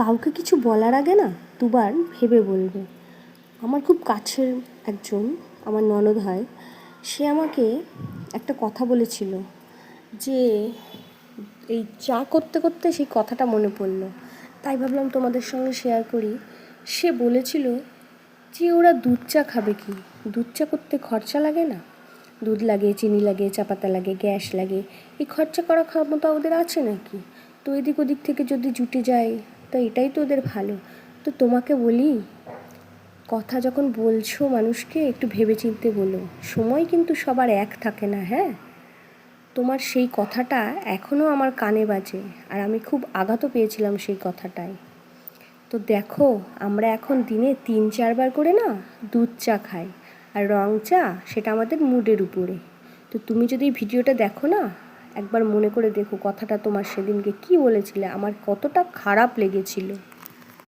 কাউকে কিছু বলার আগে না দুবার ভেবে বলবে। আমার খুব কাছের একজন আমার ননদ হয়, সে আমাকে একটা কথা বলেছিল যে এই চা করতে করতে সেই কথাটা মনে পড়লো, তাই ভাবলাম তোমাদের সঙ্গে শেয়ার করি। সে বলেছিল যে ওরা দুধ চা খাবে কি, দুধ চা করতে খরচা লাগে না, দুধ লাগে, চিনি লাগে, চা পাতা লাগে, গ্যাস লাগে, এই খরচা করার ক্ষমতা ওদের আছে নাকি? তো এদিক ওদিক থেকে যদি জুটে যায় তো এটাই তো ওদের ভালো। তো তোমাকে বলি, কথা যখন বলছো মানুষকে একটু ভেবেচিন্তে বলো, সময় কিন্তু সবার এক থাকে না। হ্যাঁ, তোমার সেই কথাটা এখনও আমার কানে বাজে, আর আমি খুব আঘাতও পেয়েছিলাম সেই কথাটায়। তো দেখো, আমরা এখন দিনে 3-4 বার করে না দুধ চা খাই, আর রং চা সেটা আমাদের মুডের উপরে। তো তুমি যদি ভিডিওটা দেখো না, একবার মনে করে দেখো কথাটা তোমার সেদিনকে কী বলেছিলে, আমার কতটা খারাপ লেগেছিল।